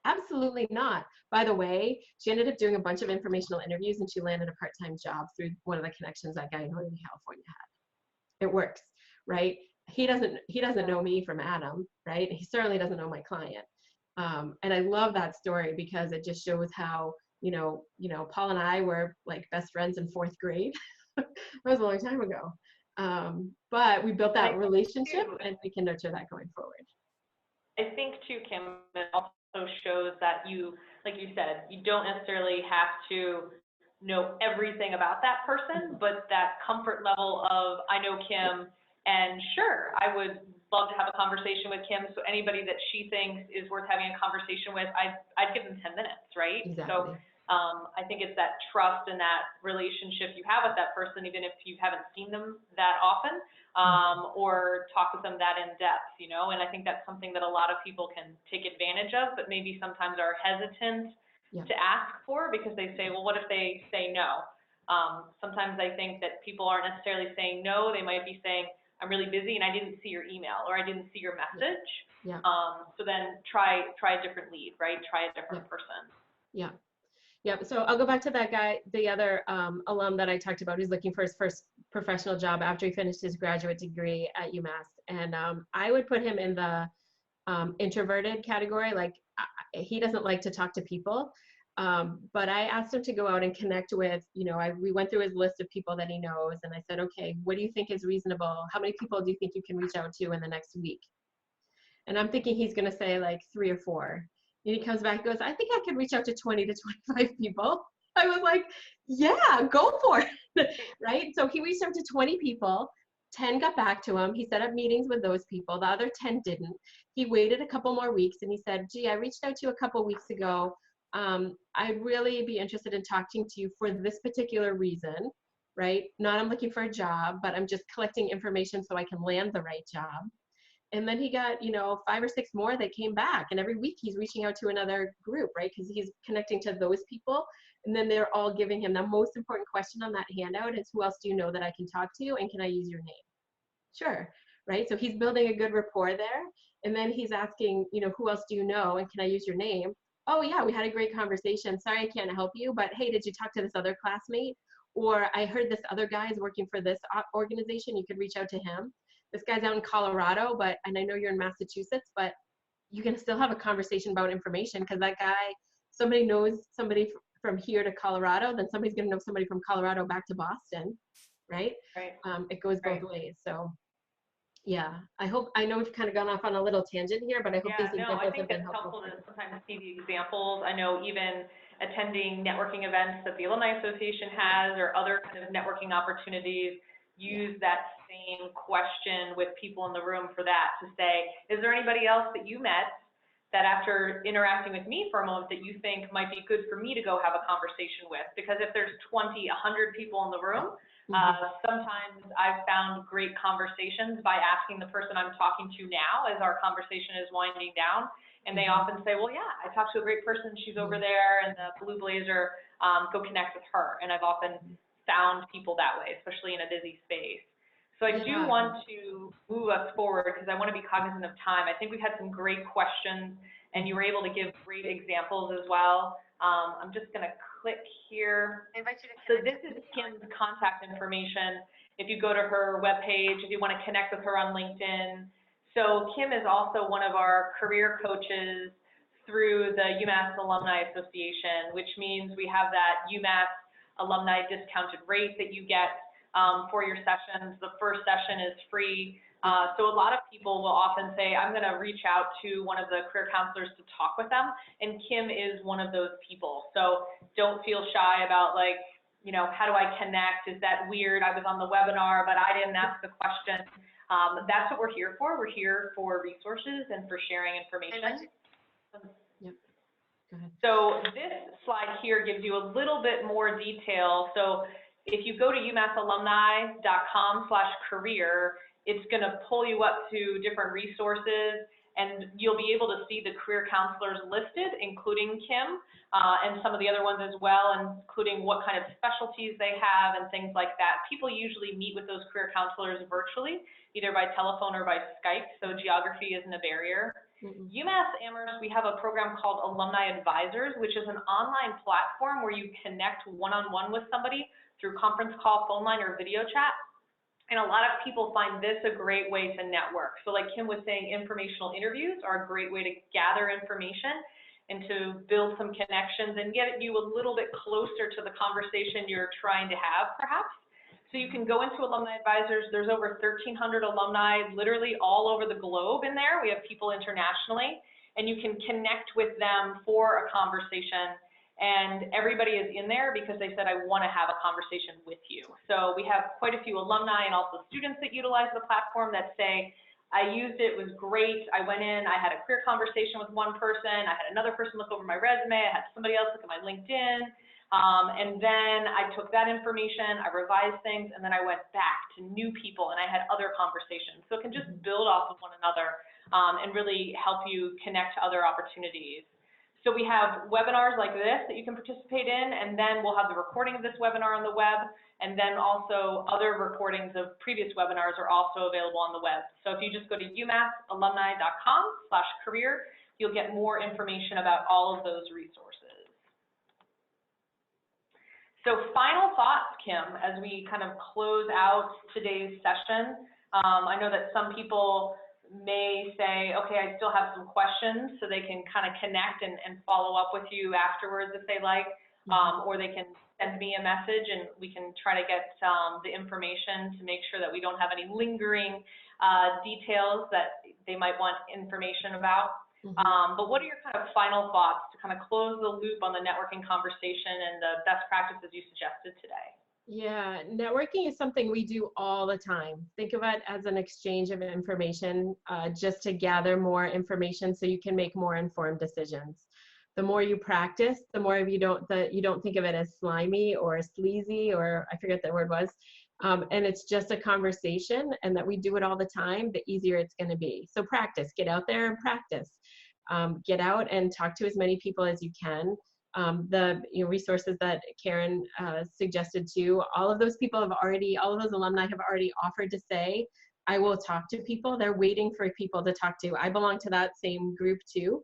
Absolutely not. By the way, she ended up doing a bunch of informational interviews and she landed a part-time job through one of the connections that guy in Northern California had. It works, right? He doesn't know me from Adam, right? He certainly doesn't know my client. And I love that story because it just shows how, Paul and I were like best friends in 4th grade. That was a long time ago. But we built that relationship and we can nurture that going forward. I think too, Kim, it also shows that you, like you said, you don't necessarily have to know everything about that person, but that comfort level of, I know Kim, and sure, I would love to have a conversation with Kim, so anybody that she thinks is worth having a conversation with, I'd give them 10 minutes, right? Exactly. So I think it's that trust and that relationship you have with that person, even if you haven't seen them that often, or talk with them that in depth, and I think that's something that a lot of people can take advantage of, but maybe sometimes are hesitant to ask for because they say, well, what if they say no? Sometimes I think that people aren't necessarily saying no, they might be saying, I'm really busy and I didn't see your email or I didn't see your message. Yeah. So then try a different lead, right? Try a different person. Yeah. Yep. So I'll go back to that guy, the other alum that I talked about, who's looking for his first professional job after he finished his graduate degree at UMass. And I would put him in the introverted category. Like he doesn't like to talk to people. But I asked him to go out and connect with, we went through his list of people that he knows. And I said, okay, what do you think is reasonable? How many people do you think you can reach out to in the next week? And I'm thinking he's going to say like 3 or 4. And he comes back and goes, I think I could reach out to 20 to 25 people. I was like, yeah, go for it, right? So he reached out to 20 people, 10 got back to him. He set up meetings with those people. The other 10 didn't. He waited a couple more weeks and he said, gee, I reached out to you a couple weeks ago. I'd really be interested in talking to you for this particular reason, right? Not I'm looking for a job, but I'm just collecting information so I can land the right job. And then he got, 5 or 6 more that came back. And every week he's reaching out to another group, right? Because he's connecting to those people. And then they're all giving him the most important question on that handout is, who else do you know that I can talk to? And can I use your name? Sure, right? So he's building a good rapport there. And then he's asking, who else do you know? And can I use your name? Oh yeah, we had a great conversation. Sorry, I can't help you, but hey, did you talk to this other classmate? Or I heard this other guy is working for this organization. You could reach out to him. This guy's out in Colorado, and I know you're in Massachusetts, but you can still have a conversation about information because that guy, somebody knows somebody from here to Colorado, then somebody's going to know somebody from Colorado back to Boston, right? Right. It goes both ways. So yeah, I know we've kind of gone off on a little tangent here, but I hope these examples have been helpful. I think it's helpful to sometimes see the examples. I know even attending networking events that the Alumni Association has or other kind of networking opportunities, use that same question with people in the room for that to say, is there anybody else that you met that after interacting with me for a moment that you think might be good for me to go have a conversation with? Because if there's 20, 100 people in the room, sometimes I've found great conversations by asking the person I'm talking to now as our conversation is winding down. And they often say, well, yeah, I talked to a great person. She's over there in the blue blazer. Go connect with her. And I've often found people that way, especially in a busy space. So I do want to move us forward because I want to be cognizant of time. I think we've had some great questions and you were able to give great examples as well. I'm just going to click here. I invite you to so this is Kim's contact information. If you go to her webpage, if you want to connect with her on LinkedIn. So Kim is also one of our career coaches through the UMass Alumni Association, which means we have that UMass alumni discounted rate that you get for your sessions. The first session is free. So a lot of people will often say, I'm going to reach out to one of the career counselors to talk with them. And Kim is one of those people. So don't feel shy about like, how do I connect? Is that weird? I was on the webinar, but I didn't ask the question. That's what we're here for. We're here for resources and for sharing information. So this slide here gives you a little bit more detail. So if you go to umassalumni.com/career, it's going to pull you up to different resources, and you'll be able to see the career counselors listed, including Kim, and some of the other ones as well, including what kind of specialties they have and things like that. People usually meet with those career counselors virtually, either by telephone or by Skype, so geography isn't a barrier. UMass Amherst, we have a program called Alumni Advisors, which is an online platform where you connect one-on-one with somebody through conference call, phone line, or video chat. And a lot of people find this a great way to network. So like Kim was saying, informational interviews are a great way to gather information and to build some connections and get you a little bit closer to the conversation you're trying to have, perhaps. So you can go into Alumni Advisors. There's over 1,300 alumni literally all over the globe in there. We have people internationally, and you can connect with them for a conversation. And everybody is in there because they said, I want to have a conversation with you. So we have quite a few alumni and also students that utilize the platform that say, I used it, it was great. I went in, I had a career conversation with one person. I had another person look over my resume. I had somebody else look at my LinkedIn. And then I took that information, I revised things, and then I went back to new people and I had other conversations. So it can just build off of one another and really help you connect to other opportunities. So we have webinars like this that you can participate in, and then we'll have the recording of this webinar on the web, and then also other recordings of previous webinars are also available on the web. So if you just go to umassalumni.com/career, you'll get more information about all of those resources. So final thoughts, Kim, as we kind of close out today's session. I know that some people may say, okay, I still have some questions, so they can kind of connect and follow up with you afterwards if they like, or they can send me a message and we can try to get the information to make sure that we don't have any lingering details that they might want information about. But what are your kind of final thoughts to kind of close the loop on the networking conversation and the best practices you suggested today? Yeah, networking is something we do all the time. Think of it as an exchange of information, just to gather more information so you can make more informed decisions. The more you practice, the more you don't think of it as slimy or sleazy, or I forget that word was, and it's just a conversation, and that we do it all the time, the easier it's going to be. So practice, get out there and practice. Get out and talk to as many people as you can. The resources that Karen suggested too, all of those alumni have already offered to say, I will talk to people. They're waiting for people to talk to. I belong to that same group too.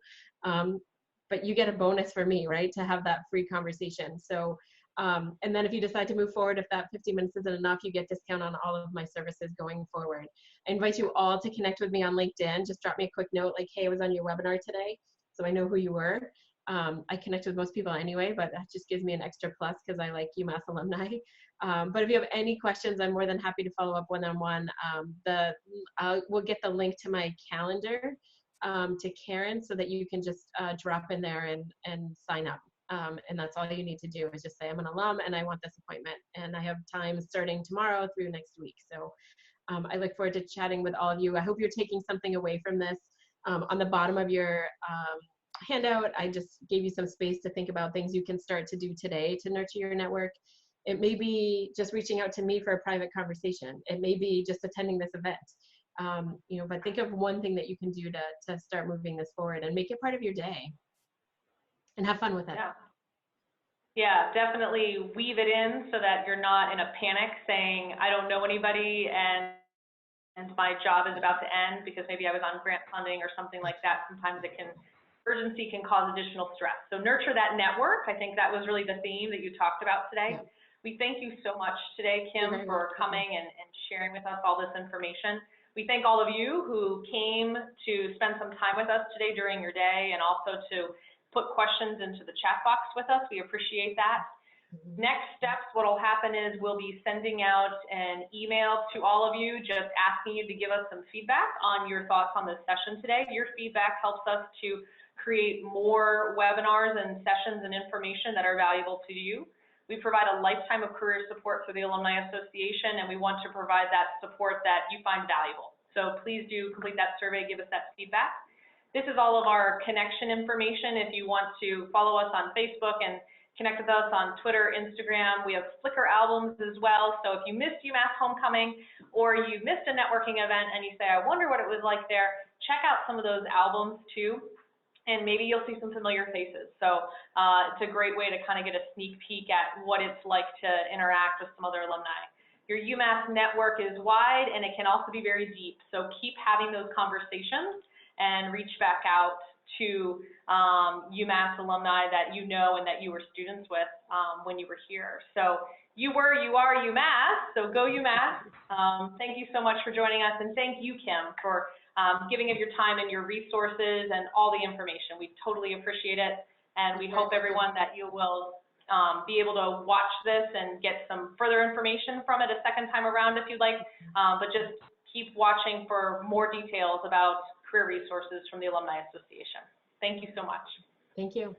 But you get a bonus for me, right, to have that free conversation. So, and then if you decide to move forward, if that 50 minutes isn't enough, you get discount on all of my services going forward. I invite you all to connect with me on LinkedIn. Just drop me a quick note like, hey, I was on your webinar today, so I know who you were. I connect with most people anyway, but that just gives me an extra plus because I like UMass alumni. But if you have any questions, I'm more than happy to follow up one-on-one. We'll get the link to my calendar to Karen so that you can just drop in there and sign up. And that's all you need to do is just say, I'm an alum and I want this appointment. And I have time starting tomorrow through next week. So I look forward to chatting with all of you. I hope you're taking something away from this. On the bottom of your handout, I just gave you some space to think about things you can start to do today to nurture your network. It may be just reaching out to me for a private conversation. It may be just attending this event. But think of one thing that you can do to start moving this forward and make it part of your day and have fun with it. Yeah, definitely weave it in so that you're not in a panic saying, I don't know anybody and my job is about to end because maybe I was on grant funding or something like that. Sometimes urgency can cause additional stress. So nurture that network. I think that was really the theme that you talked about today. Yeah. We thank you so much today, Kim, for coming and sharing with us all this information. We thank all of you who came to spend some time with us today during your day and also to put questions into the chat box with us. We appreciate that. Next steps, what will happen is we'll be sending out an email to all of you just asking you to give us some feedback on your thoughts on this session today. Your feedback helps us to create more webinars and sessions and information that are valuable to you. We provide a lifetime of career support for the Alumni Association, and we want to provide that support that you find valuable. So please do complete that survey, give us that feedback. This is all of our connection information. If you want to follow us on Facebook and connect with us on Twitter, Instagram, we have Flickr albums as well. So if you missed UMass Homecoming or you missed a networking event and you say, I wonder what it was like there, check out some of those albums too. And maybe you'll see some familiar faces. So it's a great way to kind of get a sneak peek at what it's like to interact with some other alumni. Your UMass network is wide and it can also be very deep. So keep having those conversations and reach back out to UMass alumni that you know and that you were students with when you were here. So you are UMass, so go UMass. Thank you so much for joining us, and thank you, Kim, for giving of your time and your resources and all the information. We totally appreciate it, and we hope everyone that you will be able to watch this and get some further information from it a second time around if you'd like, but just keep watching for more details about career resources from the Alumni Association. Thank you so much. Thank you.